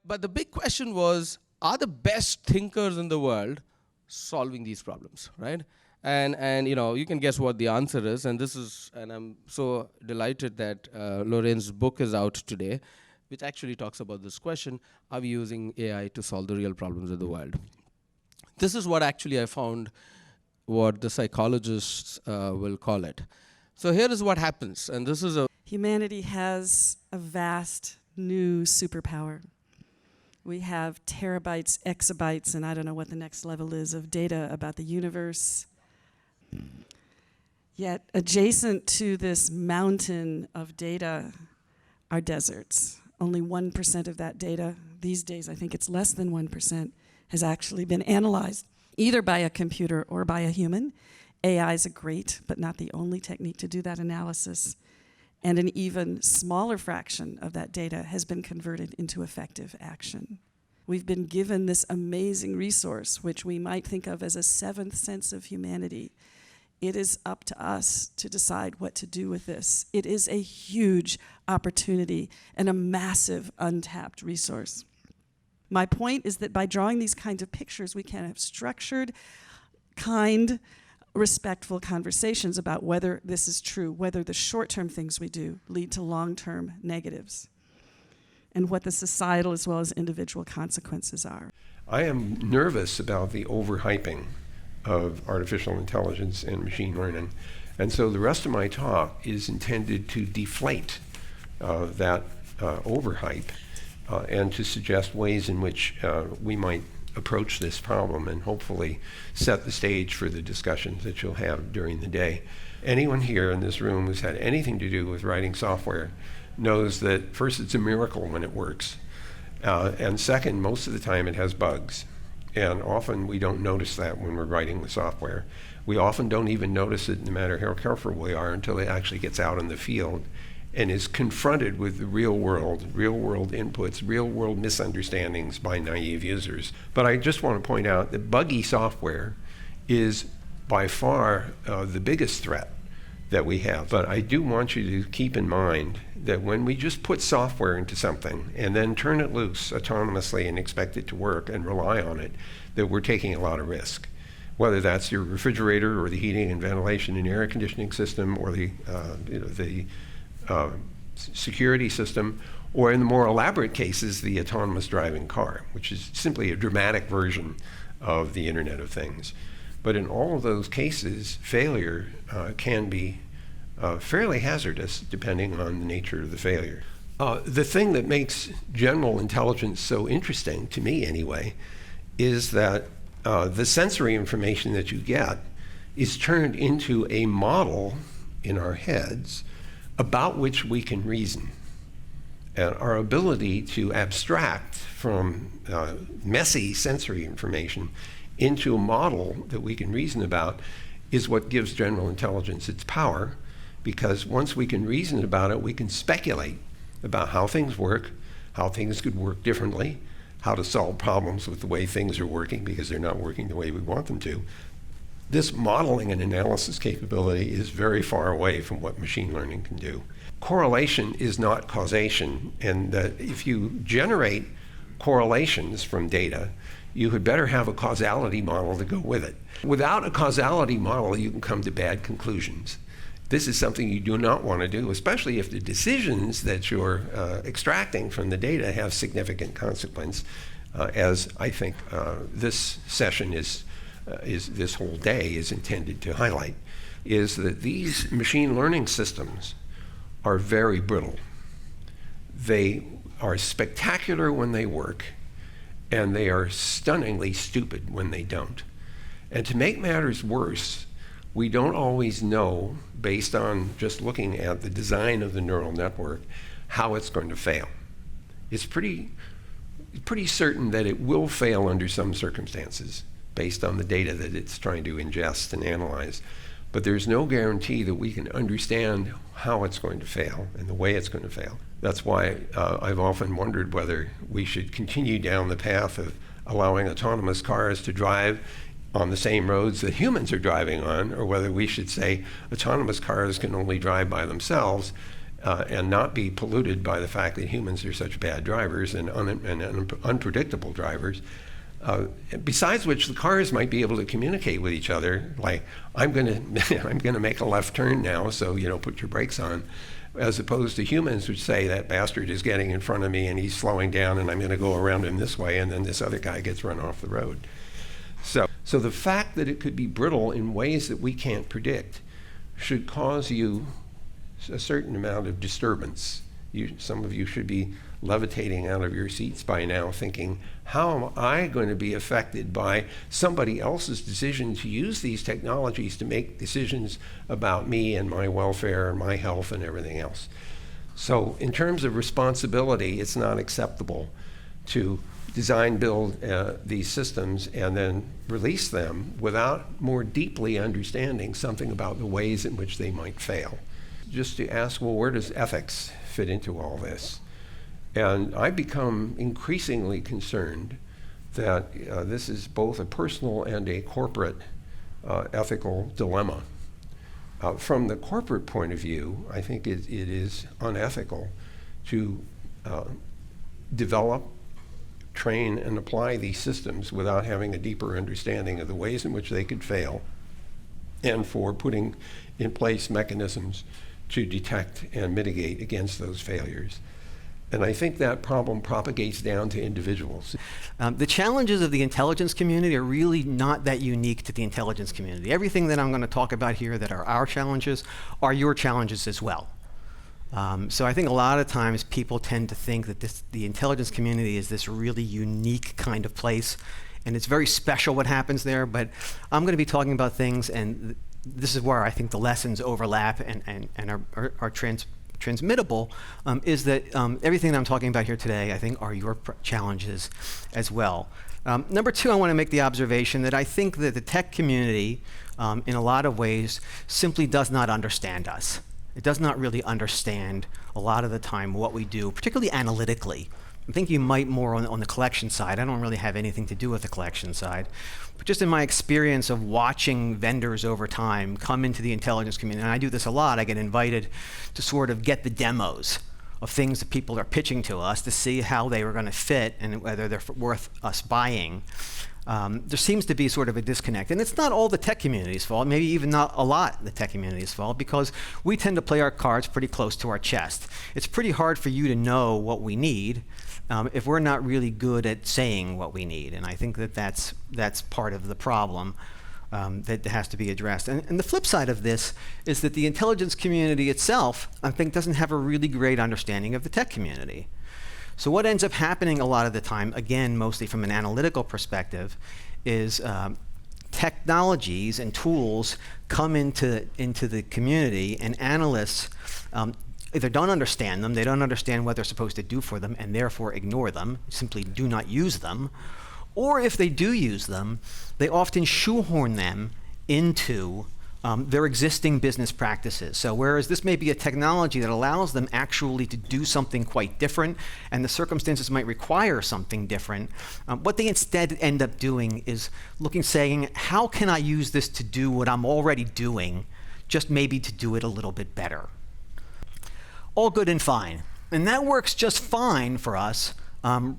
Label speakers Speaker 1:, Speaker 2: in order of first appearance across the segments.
Speaker 1: But the big question was, are the best thinkers in the world solving these problems, right? And you can guess what the answer is, and I'm so delighted that Lorraine's book is out today, which actually talks about this question: are we using AI to solve the real problems of the world? This is what actually I found what the psychologists will call it. So here is what happens, and this is
Speaker 2: Humanity has a vast new superpower. We have terabytes, exabytes, and I don't know what the next level is of data about the universe. Yet adjacent to this mountain of data are deserts. Only 1% of that data, these days I think it's less than 1%, has actually been analyzed, either by a computer or by a human. AI is a great, but not the only technique to do that analysis. And an even smaller fraction of that data has been converted into effective action. We've been given this amazing resource, which we might think of as a seventh sense of humanity. It is up to us to decide what to do with this. It is a huge opportunity and a massive untapped resource. My point is that by drawing these kinds of pictures, we can have structured, kind, respectful conversations about whether this is true, whether the short-term things we do lead to long-term negatives, and what the societal as well as individual consequences are.
Speaker 3: I am nervous about the overhyping of artificial intelligence and machine learning, and so the rest of my talk is intended to deflate that overhype and to suggest ways in which we might approach this problem and hopefully set the stage for the discussions that you'll have during the day. Anyone here in this room who's had anything to do with writing software knows that first, it's a miracle when it works, and second, most of the time it has bugs, and often we don't notice that when we're writing the software. We often don't even notice it, no matter how careful we are, until it actually gets out in the field and is confronted with the real world inputs, real world misunderstandings by naive users. But I just want to point out that buggy software is by far the biggest threat that we have. But I do want you to keep in mind that when we just put software into something and then turn it loose autonomously and expect it to work and rely on it, that we're taking a lot of risk. Whether that's your refrigerator or the heating and ventilation and air conditioning system or the security system, or in the more elaborate cases, the autonomous driving car, which is simply a dramatic version of the Internet of Things. But in all of those cases, failure can be fairly hazardous depending on the nature of the failure. The thing that makes general intelligence so interesting, to me anyway, is that the sensory information that you get is turned into a model in our heads about which we can reason. And our ability to abstract from messy sensory information into a model that we can reason about is what gives general intelligence its power, because once we can reason about it, we can speculate about how things work, how things could work differently, how to solve problems with the way things are working because they're not working the way we want them to. This modeling and analysis capability is very far away from what machine learning can do. Correlation is not causation, and if you generate correlations from data, you had better have a causality model to go with it. Without a causality model, you can come to bad conclusions. This is something you do not want to do, especially if the decisions that you're extracting from the data have significant consequence, as I think this session is this whole day is intended to highlight, is that these machine learning systems are very brittle. They are spectacular when they work, and they are stunningly stupid when they don't. And to make matters worse, we don't always know, based on just looking at the design of the neural network, how it's going to fail. It's pretty certain that it will fail under some circumstances, based on the data that it's trying to ingest and analyze. But there's no guarantee that we can understand how it's going to fail and the way it's going to fail. That's why I've often wondered whether we should continue down the path of allowing autonomous cars to drive on the same roads that humans are driving on, or whether we should say autonomous cars can only drive by themselves and not be polluted by the fact that humans are such bad drivers and unpredictable drivers. Besides which, the cars might be able to communicate with each other, like, I'm going to make a left turn now, so put your brakes on, as opposed to humans which say that bastard is getting in front of me and he's slowing down and I'm going to go around him this way, and then this other guy gets run off the road. So the fact that it could be brittle in ways that we can't predict should cause you a certain amount of disturbance. Some of you should be levitating out of your seats by now thinking, how am I going to be affected by somebody else's decision to use these technologies to make decisions about me and my welfare and my health and everything else? So in terms of responsibility, it's not acceptable to build these systems and then release them without more deeply understanding something about the ways in which they might fail. Just to ask, well, where does ethics fit into all this? And I've become increasingly concerned that this is both a personal and a corporate ethical dilemma. From the corporate point of view, I think it is unethical to develop, train, and apply these systems without having a deeper understanding of the ways in which they could fail, and for putting in place mechanisms to detect and mitigate against those failures. And I think that problem propagates down to individuals.
Speaker 4: The challenges of the intelligence community are really not that unique to the intelligence community. Everything that I'm going to talk about here that are our challenges are your challenges as well. So I think a lot of times people tend to think that the intelligence community is this really unique kind of place, and it's very special what happens there, but I'm going to be talking about things, and this is where I think the lessons overlap and are transmittable, is that everything that I'm talking about here today, I think, are your challenges as well. Number two, I want to make the observation that I think that the tech community, in a lot of ways, simply does not understand us. It does not really understand a lot of the time what we do, particularly analytically. I think you might more on the collection side. I don't really have anything to do with the collection side. But just in my experience of watching vendors over time come into the intelligence community, and I do this a lot, I get invited to sort of get the demos of things that people are pitching to us to see how they were going to fit and whether they're worth us buying. There seems to be sort of a disconnect. And it's not all the tech community's fault, maybe even not a lot the tech community's fault, because we tend to play our cards pretty close to our chest. It's pretty hard for you to know what we need if we're not really good at saying what we need. And I think that that's part of the problem that has to be addressed. And the flip side of this is that the intelligence community itself, I think, doesn't have a really great understanding of the tech community. So what ends up happening a lot of the time, again, mostly from an analytical perspective, is technologies and tools come into the community, and analysts either don't understand them, they don't understand what they're supposed to do for them, and therefore ignore them, simply do not use them, or if they do use them, they often shoehorn them into their existing business practices. So whereas this may be a technology that allows them actually to do something quite different, and the circumstances might require something different, what they instead end up doing is saying, how can I use this to do what I'm already doing, just maybe to do it a little bit better? All good and fine. And that works just fine for us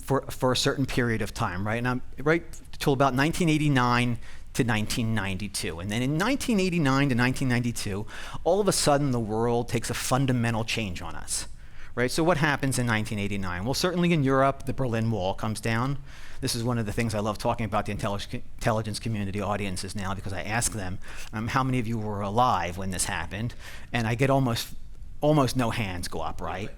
Speaker 4: for a certain period of time, right? And right till about 1989 to 1992. And then in 1989 to 1992, all of a sudden the world takes a fundamental change on us, right? So what happens in 1989? Well, certainly in Europe, the Berlin Wall comes down. This is one of the things I love talking about the intelligence community audiences now, because I ask them, how many of you were alive when this happened? And I get almost no hands go up, right?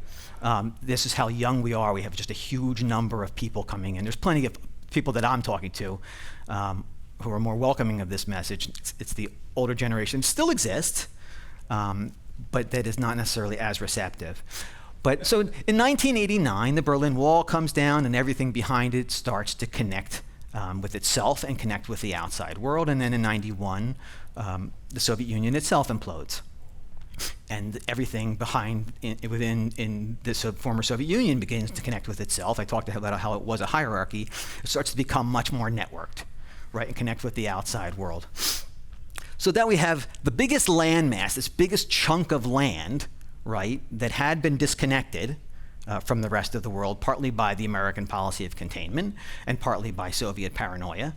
Speaker 4: This is how young we are. We have just a huge number of people coming in. There's plenty of people that I'm talking to who are more welcoming of this message. It's the older generation. It still exists, but that is not necessarily as receptive. But so in 1989, the Berlin Wall comes down and everything behind it starts to connect with itself and connect with the outside world. And then in 91, the Soviet Union itself implodes. And everything within the former Soviet Union begins to connect with itself. I talked about how it was a hierarchy. It starts to become much more networked, right, and connect with the outside world. So that we have the biggest landmass, this biggest chunk of land, right, that had been disconnected from the rest of the world, partly by the American policy of containment and partly by Soviet paranoia.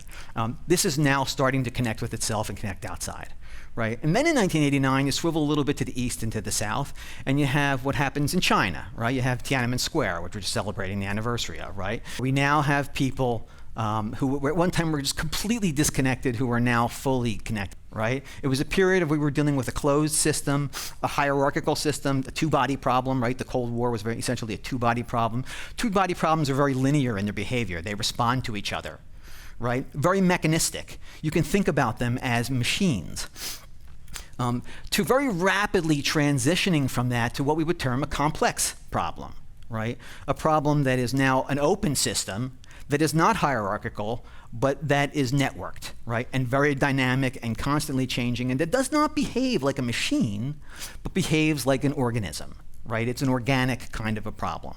Speaker 4: This is now starting to connect with itself and connect outside, right? And then in 1989, you swivel a little bit to the east and to the south, and you have what happens in China, right? You have Tiananmen Square, which we're just celebrating the anniversary of, right? We now have people who at one time were just completely disconnected, who are now fully connected, right? It was a period of we were dealing with a closed system, a hierarchical system, a two-body problem, right? The Cold War was very essentially a two-body problem. Two-body problems are very linear in their behavior. They respond to each other, right? Very mechanistic. You can think about them as machines. To very rapidly transitioning from that to what we would term a complex problem, right? A problem that is now an open system that is not hierarchical, but that is networked, right? And very dynamic and constantly changing, and that does not behave like a machine, but behaves like an organism, right? It's an organic kind of a problem.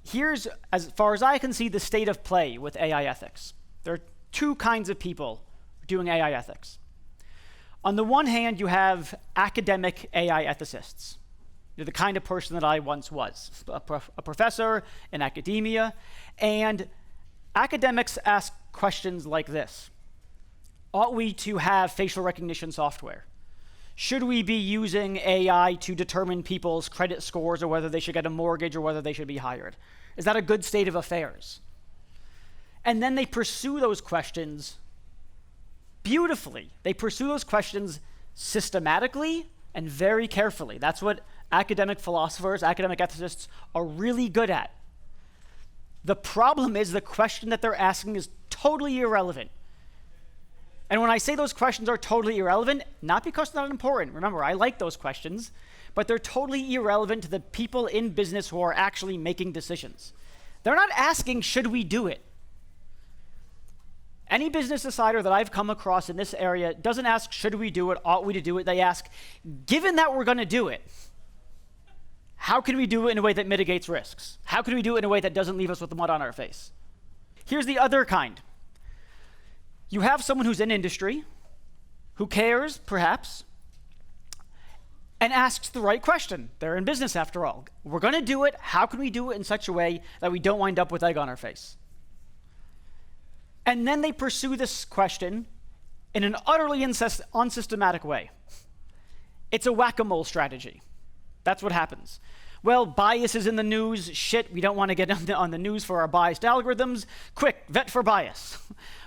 Speaker 5: Here's, as far as I can see, the state of play with AI ethics. There are two kinds of people doing AI ethics. On the one hand, you have academic AI ethicists. You're the kind of person that I once was, a professor in academia, and academics ask questions like this. Ought we to have facial recognition software? Should we be using AI to determine people's credit scores or whether they should get a mortgage or whether they should be hired? Is that a good state of affairs? And then they pursue those questions beautifully. They pursue those questions systematically and very carefully. That's what academic philosophers, academic ethicists are really good at. The problem is the question that they're asking is totally irrelevant. And when I say those questions are totally irrelevant, not because they're not important. Remember, I like those questions, but they're totally irrelevant to the people in business who are actually making decisions. They're not asking, should we do it? Any business decider that I've come across in this area doesn't ask, should we do it, ought we to do it? They ask, given that we're going to do it, how can we do it in a way that mitigates risks? How can we do it in a way that doesn't leave us with the mud on our face? Here's the other kind. You have someone who's in industry, who cares, perhaps, and asks the right question. They're in business, after all. We're going to do it. How can we do it in such a way that we don't wind up with egg on our face? And then they pursue this question in an utterly unsystematic way. It's a whack-a-mole strategy. That's what happens. Well, bias is in the news. Shit, we don't want to get on the news for our biased algorithms. Quick, vet for bias.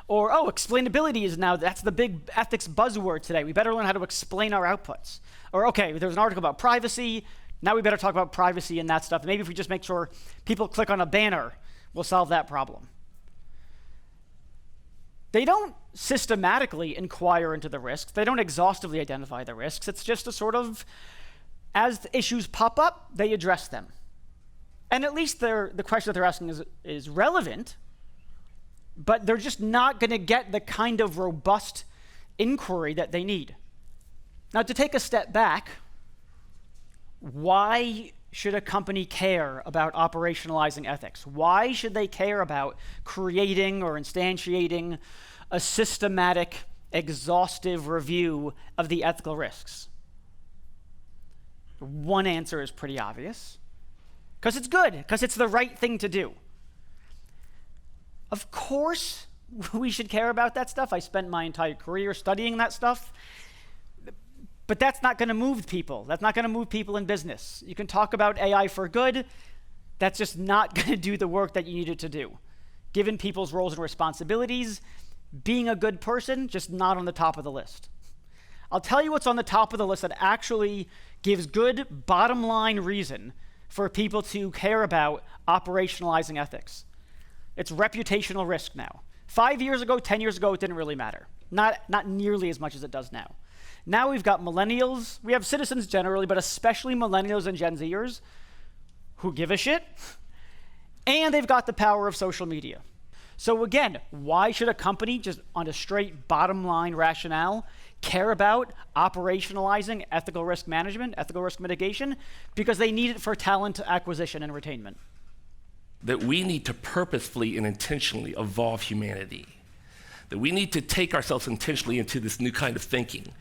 Speaker 5: Or, oh, explainability is now, that's the big ethics buzzword today. We better learn how to explain our outputs. Or, okay, there's an article about privacy. Now we better talk about privacy and that stuff. Maybe if we just make sure people click on a banner, we'll solve that problem. They don't systematically inquire into the risks. They don't exhaustively identify the risks. It's just a sort of, as the issues pop up, they address them. And at least the question that they're asking is relevant, but they're just not going to get the kind of robust inquiry that they need. Now, to take a step back, why should a company care about operationalizing ethics? Why should they care about creating or instantiating a systematic, exhaustive review of the ethical risks? One answer is pretty obvious. Because it's good, because it's the right thing to do. Of course, we should care about that stuff. I spent my entire career studying that stuff. But that's not going to move people. That's not going to move people in business. You can talk about AI for good. That's just not going to do the work that you need it to do. Given people's roles and responsibilities, being a good person, just not on the top of the list. I'll tell you what's on the top of the list that actually gives good bottom line reason for people to care about operationalizing ethics. It's reputational risk now. 5 years ago, 10 years ago, it didn't really matter. Not nearly as much as it does now. Now we've got millennials, we have citizens generally, but especially millennials and Gen Zers who give a shit, and they've got the power of social media. So again, why should a company, just on a straight bottom line rationale, care about operationalizing ethical risk management, ethical risk mitigation? Because they need it for talent acquisition and retainment.
Speaker 6: That we need to purposefully and intentionally evolve humanity. That we need to take ourselves intentionally into this new kind of thinking.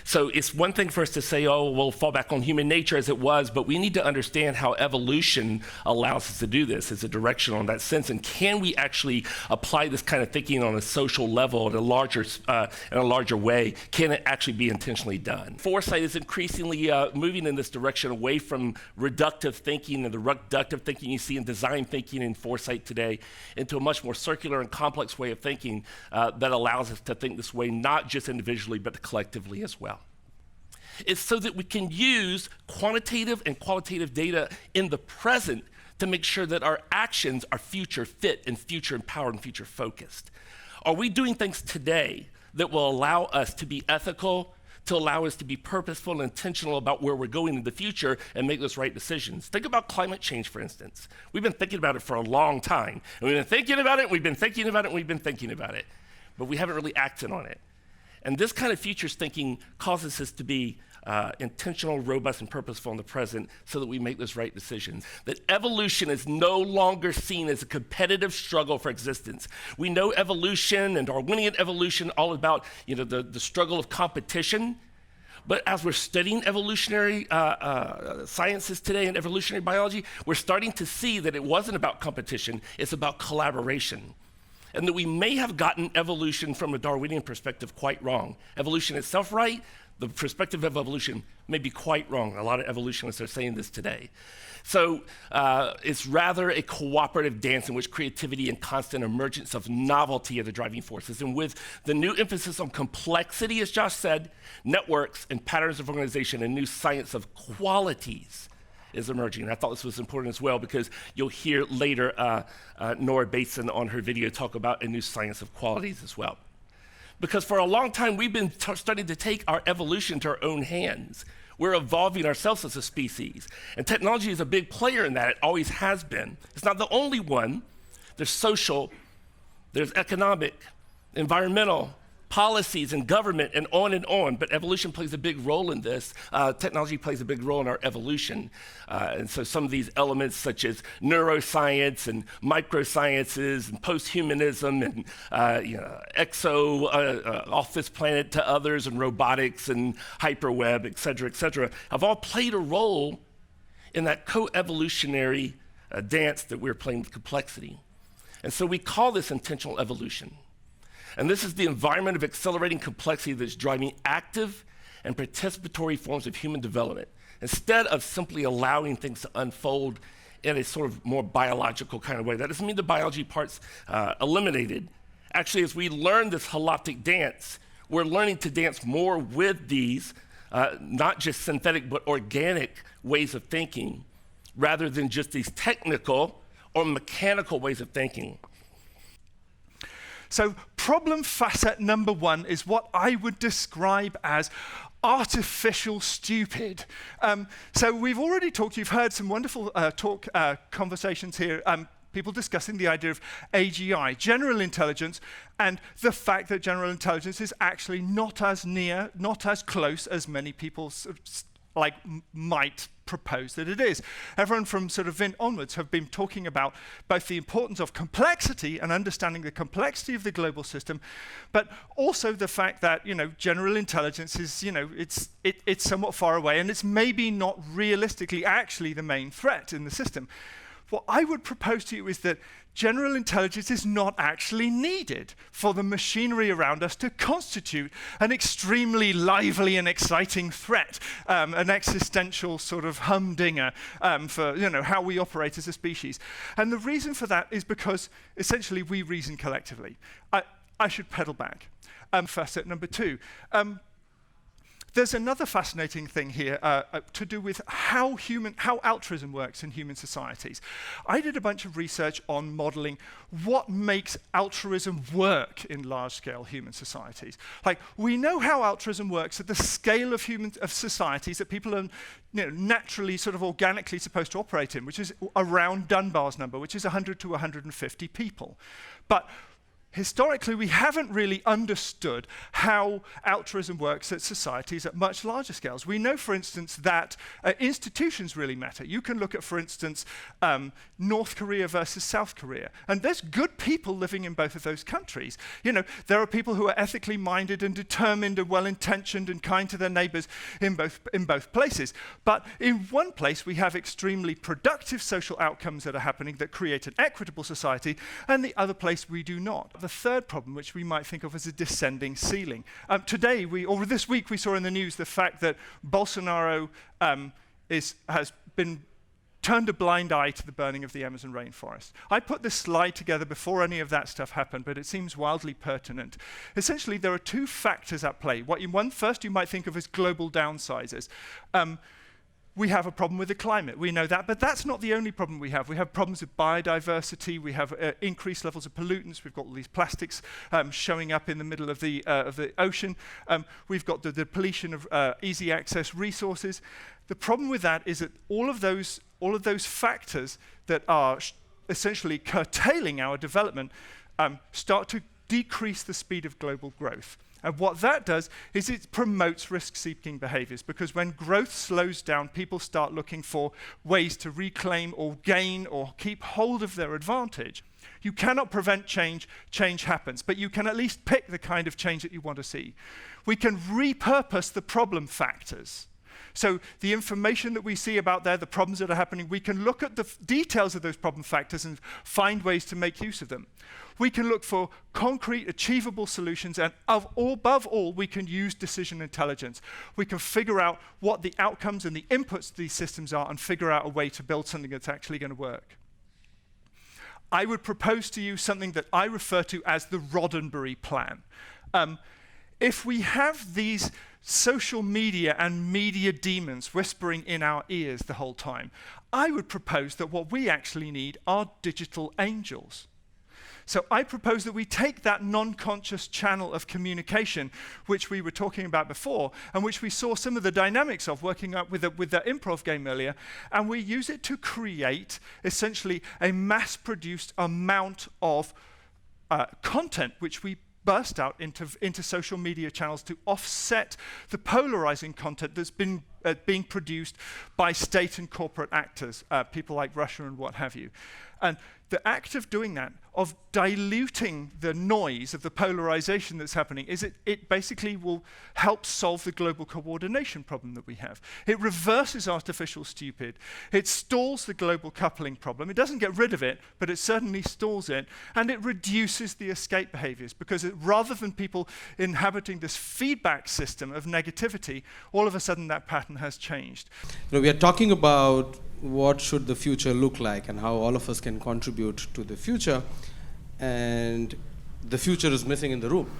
Speaker 6: So it's one thing for us to say, oh, we'll fall back on human nature as it was, but we need to understand how evolution allows us to do this as a direction on that sense. And can we actually apply this kind of thinking on a social level in a larger way? Can it actually be intentionally done? Foresight is increasingly moving in this direction away from reductive thinking and the reductive thinking you see in design thinking and foresight today into a much more circular and complex way of thinking that allows us to think this way, not just individually, but collectively as well. It's so that we can use quantitative and qualitative data in the present to make sure that our actions are future fit and future empowered and future focused. Are we doing things today that will allow us to be ethical, to allow us to be purposeful and intentional about where we're going in the future and make those right decisions? Think about climate change, for instance. We've been thinking about it for a long time. And we've been thinking about it, we've been thinking about it, and we've been thinking about it. But we haven't really acted on it. And this kind of futures thinking causes us to be intentional, robust, and purposeful in the present so that we make those right decisions. That evolution is no longer seen as a competitive struggle for existence. We know evolution and Darwinian evolution all about the struggle of competition. But as we're studying evolutionary sciences today and evolutionary biology, we're starting to see that it wasn't about competition, it's about collaboration. And that we may have gotten evolution from a Darwinian perspective quite wrong. Evolution itself right, the perspective of evolution may be quite wrong. A lot of evolutionists are saying this today. So it's rather a cooperative dance in which creativity and constant emergence of novelty are the driving forces. And with the new emphasis on complexity, as Josh said, networks and patterns of organization, and new science of qualities is emerging. And I thought this was important as well because you'll hear later Nora Bateson on her video talk about a new science of qualities as well. Because for a long time, we've been starting to take our evolution to our own hands. We're evolving ourselves as a species. And technology is a big player in that. It always has been. It's not the only one. There's social, there's economic, environmental, policies and government and on, but evolution plays a big role in this. Technology plays a big role in our evolution. And so some of these elements such as neuroscience and microsciences and posthumanism and off this planet to others and robotics and hyperweb, et cetera, have all played a role in that co-evolutionary dance that we're playing with complexity. And so we call this intentional evolution. And this is the environment of accelerating complexity that's driving active and participatory forms of human development, instead of simply allowing things to unfold in a sort of more biological kind of way. That doesn't mean the biology part's eliminated. Actually, as we learn this holoptic dance, we're learning to dance more with these, not just synthetic, but organic ways of thinking, rather than just these technical or mechanical ways of thinking.
Speaker 7: So problem facet number one is what I would describe as artificial stupid. So we've already talked, you've heard some wonderful conversations here, people discussing the idea of AGI, general intelligence, and the fact that general intelligence is actually not as near, not as close as many people might propose that it is. Everyone from sort of Vint onwards have been talking about both the importance of complexity and understanding the complexity of the global system, but also the fact that general intelligence is it's somewhat far away and it's maybe not realistically actually the main threat in the system. What I would propose to you is that general intelligence is not actually needed for the machinery around us to constitute an extremely lively and exciting threat, an existential sort of humdinger for how we operate as a species. And the reason for that is because essentially we reason collectively. I should pedal back. Facet number two. There's another fascinating thing here to do with how altruism works in human societies. I did a bunch of research on modeling what makes altruism work in large-scale human societies. Like, we know how altruism works at the scale of societies that people are naturally, sort of organically supposed to operate in, which is around Dunbar's number, which is 100 to 150 people. But historically, we haven't really understood how altruism works at societies at much larger scales. We know, for instance, that institutions really matter. You can look at, for instance, North Korea versus South Korea. And there's good people living in both of those countries. You know, there are people who are ethically minded and determined and well-intentioned and kind to their neighbors in both places. But in one place, we have extremely productive social outcomes that are happening that create an equitable society, and the other place we do not. The third problem, which we might think of as a descending ceiling. Today, or this week, we saw in the news the fact that Bolsonaro has been turned a blind eye to the burning of the Amazon rainforest. I put this slide together before any of that stuff happened, but it seems wildly pertinent. Essentially, there are two factors at play. First, you might think of as global downsizers. We have a problem with the climate. We know that, but that's not the only problem we have. We have problems with biodiversity. We have increased levels of pollutants. We've got all these plastics showing up in the middle of the ocean. We've got the depletion of easy access resources. The problem with that is that all of those factors that are essentially curtailing our development start to decrease the speed of global growth. And what that does is it promotes risk-seeking behaviors, because when growth slows down, people start looking for ways to reclaim or gain or keep hold of their advantage. You cannot prevent change. Change happens, but you can at least pick the kind of change that you want to see. We can repurpose the problem factors. So the information that we see about there, the problems that are happening, we can look at the details of those problem factors and find ways to make use of them. We can look for concrete, achievable solutions, and above all, we can use decision intelligence. We can figure out what the outcomes and the inputs to these systems are and figure out a way to build something that's actually going to work. I would propose to you something that I refer to as the Roddenberry plan. If we have these social media and media demons whispering in our ears the whole time, I would propose that what we actually need are digital angels. So I propose that we take that non-conscious channel of communication, which we were talking about before, and which we saw some of the dynamics of working up with that improv game earlier, and we use it to create essentially a mass-produced amount of content which we burst out into social media channels to offset the polarizing content that's been being produced by state and corporate actors, people like Russia and what have you. And the act of doing that, of diluting the noise of the polarization that's happening, is it basically will help solve the global coordination problem that we have. It reverses artificial stupid. It stalls the global coupling problem. It doesn't get rid of it, but it certainly stalls it. And it reduces the escape behaviors, because rather than people inhabiting this feedback system of negativity, all of a sudden that pattern has changed.
Speaker 1: We are talking about what should the future look like and how all of us can contribute to the future, and the future is missing in the room,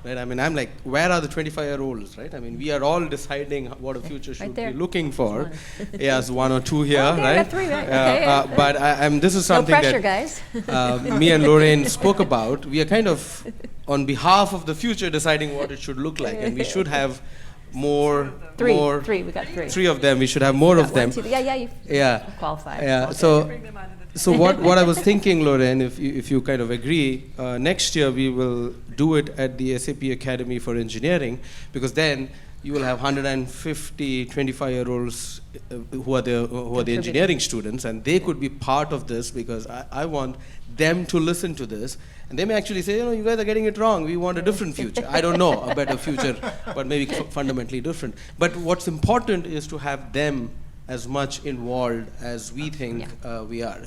Speaker 1: right? I mean, I'm like, where are the 25-year-olds, right? I mean, we are all deciding what a future should be looking for. Yes, one or two here,
Speaker 8: okay,
Speaker 1: right?
Speaker 8: I got three, right? Okay.
Speaker 1: But this is something
Speaker 8: no pressure,
Speaker 1: that
Speaker 8: guys.
Speaker 1: me and Lorraine spoke about. We are kind of, on behalf of the future, deciding what it should look like, and we should have
Speaker 8: Three, we got three.
Speaker 1: Three of them. We should have more of them.
Speaker 8: You qualified.
Speaker 1: Yeah.
Speaker 8: Okay.
Speaker 1: So what I was thinking, Lorraine, if you kind of agree, next year we will do it at the SAP Academy for Engineering, because then you will have 150 25-year-olds who are the engineering students, and they could be part of this, because I want them to listen to this, and they may actually say, you guys are getting it wrong. We want a different future. I don't know, a better future, but maybe fundamentally different. But what's important is to have them as much involved as we think we are.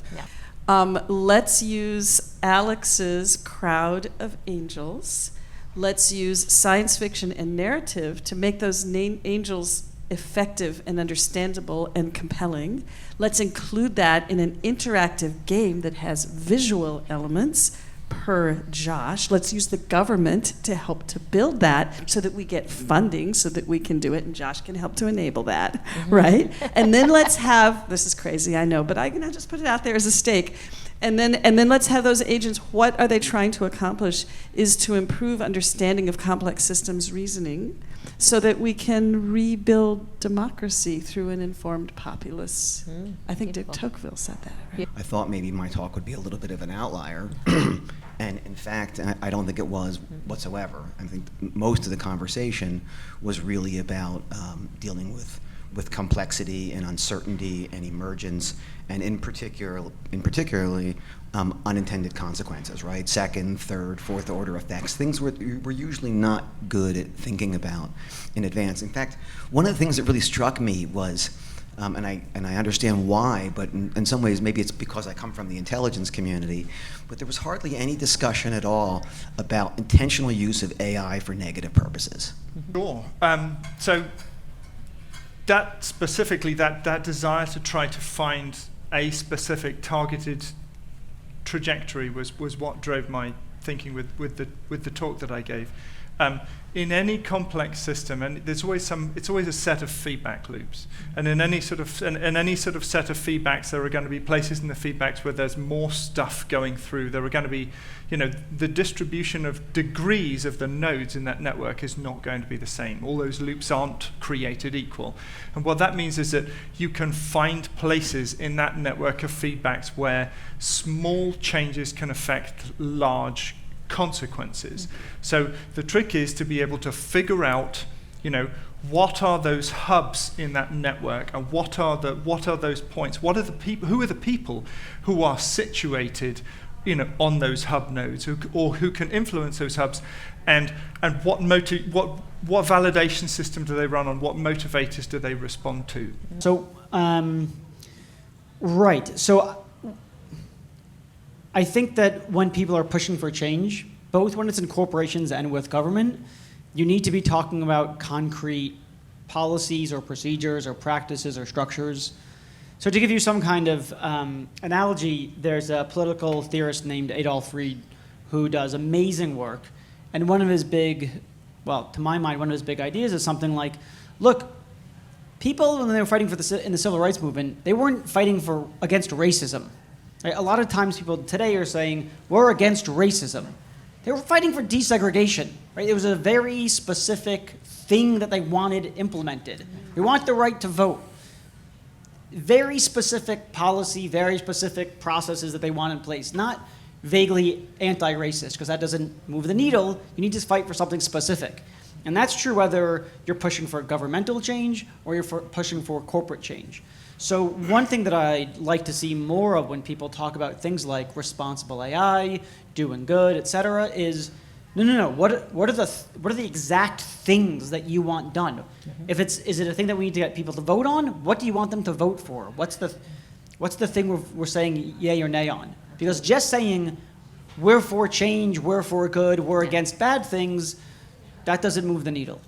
Speaker 2: Yeah. Let's use Alex's crowd of angels. Let's use science fiction and narrative to make those angels effective and understandable and compelling. Let's include that in an interactive game that has visual elements per Josh. Let's use the government to help to build that so that we get funding so that we can do it, and Josh can help to enable that, right? And then let's have, this is crazy, I know, but I can just put it out there as a stake. And then let's have those agents, what are they trying to accomplish is to improve understanding of complex systems reasoning so that we can rebuild democracy through an informed populace. I think Dick Tocqueville said that, right?
Speaker 9: I thought maybe my talk would be a little bit of an outlier. And in fact, I don't think it was whatsoever. I think most of the conversation was really about dealing with complexity and uncertainty and emergence, and particularly unintended consequences, right? Second, third, fourth order effects, things we're usually not good at thinking about in advance. In fact, one of the things that really struck me was, and I understand why, but in some ways maybe it's because I come from the intelligence community, but there was hardly any discussion at all about intentional use of AI for negative purposes.
Speaker 7: Sure. So that specifically, that desire to try to find a specific targeted trajectory was what drove my thinking with the talk that I gave. In any complex system, and it's always a set of feedback loops, and in any sort of set of feedbacks, there are going to be places in the feedbacks where there's more stuff going through. There are going to be, the distribution of degrees of the nodes in that network is not going to be the same. All those loops aren't created equal, and what that means is that you can find places in that network of feedbacks where small changes can affect large consequences. So the trick is to be able to figure out, what are those hubs in that network, and what are those points? What are the people? Who are the people who are situated, on those hub nodes, or who can influence those hubs, and what validation system do they run on? What motivators do they respond to?
Speaker 5: So, right. So I think that when people are pushing for change, both when it's in corporations and with government, you need to be talking about concrete policies or procedures or practices or structures. So to give you some kind of analogy, there's a political theorist named Adolf Reed who does amazing work. And one of his big, well, to my mind, one of his big ideas is something like, look, people, when they were fighting in the civil rights movement, they weren't fighting against racism. Right? A lot of times people today are saying, we're against racism. They were fighting for desegregation. Right? It was a very specific thing that they wanted implemented. They want the right to vote. Very specific policy, very specific processes that they want in place, not vaguely anti-racist, because that doesn't move the needle. You need to fight for something specific. And that's true whether you're pushing for governmental change or you're pushing for corporate change. So one thing that I'd like to see more of when people talk about things like responsible AI, doing good, et cetera, is no. What are the exact things that you want done? Mm-hmm. Is it a thing that we need to get people to vote on? What do you want them to vote for? What's the thing we're saying yay or nay on? Because just saying we're for change, we're for good, we're against bad things, that doesn't move the needle.